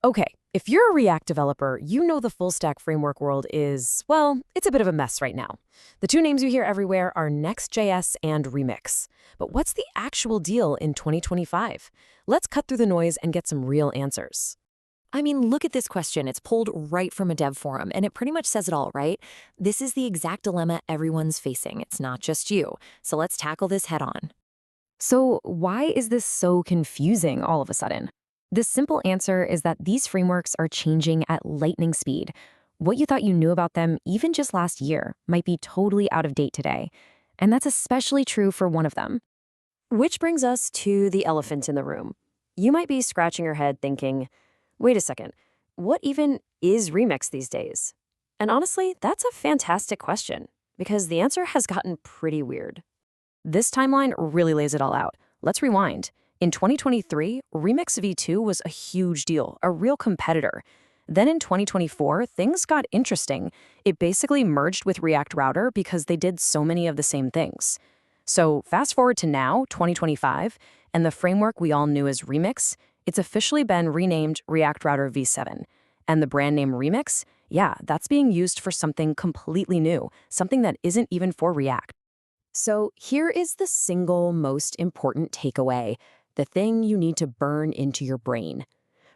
Okay, if you're a React developer, you know the full stack framework world is, well, it's a bit of a mess right now. The two names you hear everywhere are Next.js and Remix. But what's the actual deal in 2025? Let's cut through the noise and get some real answers. I mean, look at this question. It's pulled right from a dev forum, and it pretty much says it all, right? This is the exact dilemma everyone's facing. It's not just you. So let's tackle this head on. So, why is this so confusing all of a sudden? The simple answer is that these frameworks are changing at lightning speed. What you thought you knew about them even just last year might be totally out of date today. And that's especially true for one of them. Which brings us to the elephant in the room. You might be scratching your head thinking, wait a second, what even is Remix these days? And honestly, that's a fantastic question, because the answer has gotten pretty weird. This timeline really lays it all out. Let's rewind. In 2023, Remix v2 was a huge deal, a real competitor. Then in 2024, things got interesting. It basically merged with React Router because they did so many of the same things. So fast forward to now, 2025, and the framework we all knew as Remix, it's officially been renamed React Router v7. And the brand name Remix, yeah, that's being used for something completely new, something that isn't even for React. So here is the single most important takeaway, the thing you need to burn into your brain.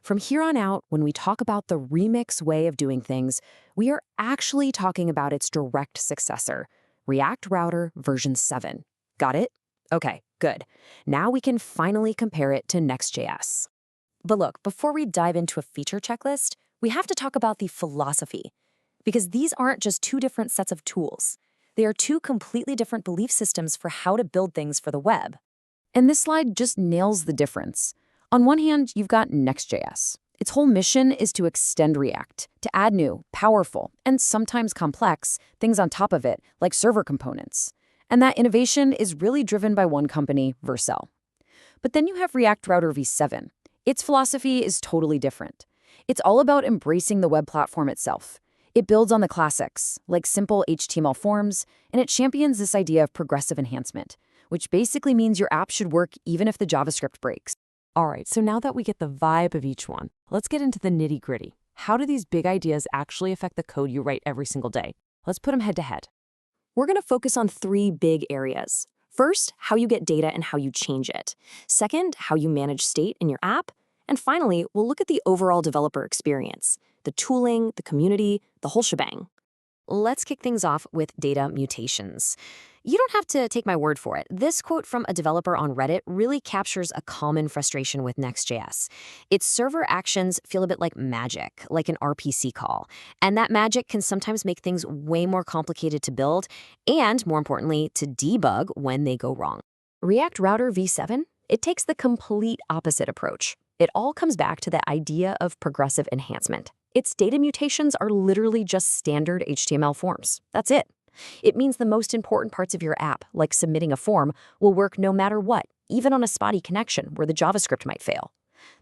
From here on out, when we talk about the Remix way of doing things, we are actually talking about its direct successor, React Router version 7. Got it? Okay, good. Now we can finally compare it to Next.js. But look, before we dive into a feature checklist, we have to talk about the philosophy. Because these aren't just two different sets of tools. They are two completely different belief systems for how to build things for the web. And this slide just nails the difference. On one hand, you've got Next.js. Its whole mission is to extend React, to add new, powerful, and sometimes complex things on top of it, like server components. And that innovation is really driven by one company, Vercel. But then you have React Router v7. Its philosophy is totally different. It's all about embracing the web platform itself. It builds on the classics, like simple HTML forms, and it champions this idea of progressive enhancement, which basically means your app should work even if the JavaScript breaks. All right, so now that we get the vibe of each one, let's get into the nitty-gritty. How do these big ideas actually affect the code you write every single day? Let's put them head to head. We're going to focus on three big areas. First, how you get data and how you change it. Second, how you manage state in your app. And finally, we'll look at the overall developer experience, the tooling, the community, the whole shebang. Let's kick things off with data mutations. You don't have to take my word for it. This quote from a developer on Reddit really captures a common frustration with Next.js. Its server actions feel a bit like magic, like an RPC call. And that magic can sometimes make things way more complicated to build and, more importantly, to debug when they go wrong. React Router v7, it takes the complete opposite approach. It all comes back to the idea of progressive enhancement. Its data mutations are literally just standard HTML forms. That's it. It means the most important parts of your app, like submitting a form, will work no matter what, even on a spotty connection where the JavaScript might fail.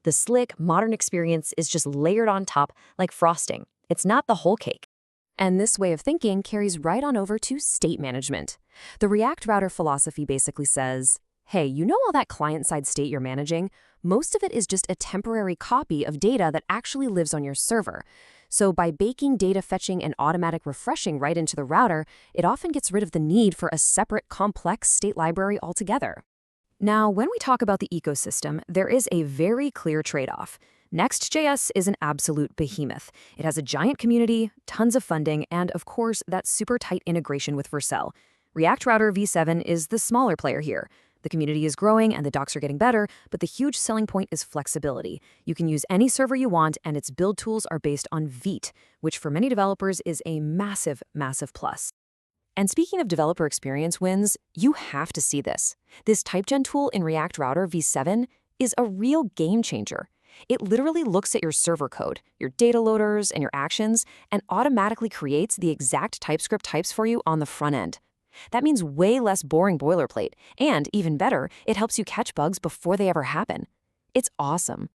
The slick, modern experience is just layered on top like frosting. It's not the whole cake. And this way of thinking carries right on over to state management. The React Router philosophy basically says, hey, you know all that client-side state you're managing? Most of it is just a temporary copy of data that actually lives on your server. So by baking data fetching and automatic refreshing right into the router, it often gets rid of the need for a separate complex state library altogether. Now, when we talk about the ecosystem, there is a very clear trade-off. Next.js is an absolute behemoth. It has a giant community, tons of funding, and of course, that super tight integration with Vercel. React Router v7 is the smaller player here. The community is growing and the docs are getting better, but the huge selling point is flexibility. You can use any server you want, and its build tools are based on Vite, which for many developers is a massive, massive plus. And speaking of developer experience wins, you have to see this. This typegen tool in React Router v7 is a real game changer. It literally looks at your server code, your data loaders, and your actions, and automatically creates the exact TypeScript types for you on the front end. That means way less boring boilerplate, and even better, it helps you catch bugs before they ever happen. It's awesome.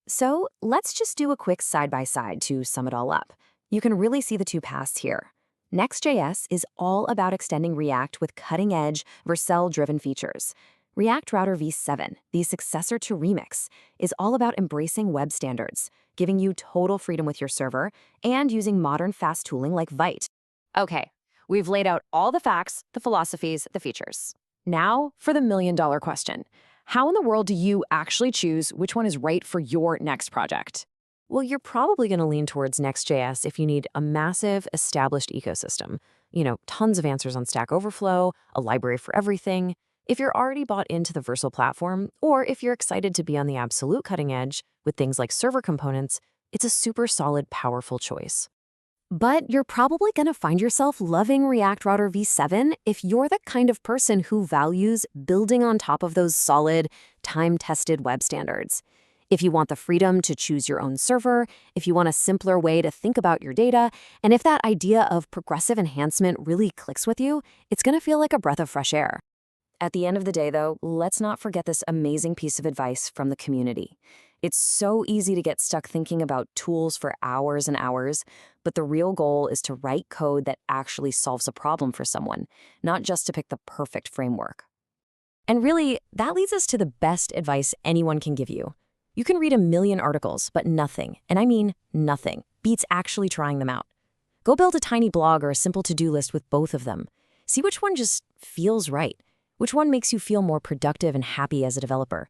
So let's just do a quick side-by-side to sum it all up. You can really see the two paths here. Next.js is all about extending React with cutting-edge, Vercel-driven features. React Router v7, the successor to Remix, is all about embracing web standards, giving you total freedom with your server and using modern fast tooling like Vite. Okay, we've laid out all the facts, the philosophies, the features. Now for the million-dollar question. How in the world do you actually choose which one is right for your next project? Well, you're probably going to lean towards Next.js if you need a massive, established ecosystem. Tons of answers on Stack Overflow, a library for everything. If you're already bought into the Vercel platform, or if you're excited to be on the absolute cutting edge with things like server components, it's a super solid, powerful choice. But you're probably going to find yourself loving React Router v7 if you're the kind of person who values building on top of those solid, time-tested web standards. If you want the freedom to choose your own server, if you want a simpler way to think about your data, and if that idea of progressive enhancement really clicks with you, it's going to feel like a breath of fresh air. At the end of the day, though, let's not forget this amazing piece of advice from the community. It's so easy to get stuck thinking about tools for hours and hours, but the real goal is to write code that actually solves a problem for someone, not just to pick the perfect framework. And really, that leads us to the best advice anyone can give you. You can read a million articles, but nothing, and I mean nothing, beats actually trying them out. Go build a tiny blog or a simple to-do list with both of them. See which one just feels right. Which one makes you feel more productive and happy as a developer?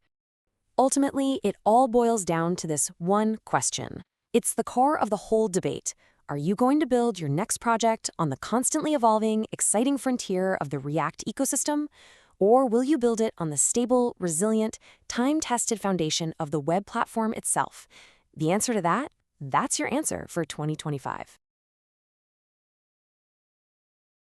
Ultimately, it all boils down to this one question. It's the core of the whole debate. Are you going to build your next project on the constantly evolving, exciting frontier of the React ecosystem? Or will you build it on the stable, resilient, time-tested foundation of the web platform itself? The answer to that? That's your answer for 2025.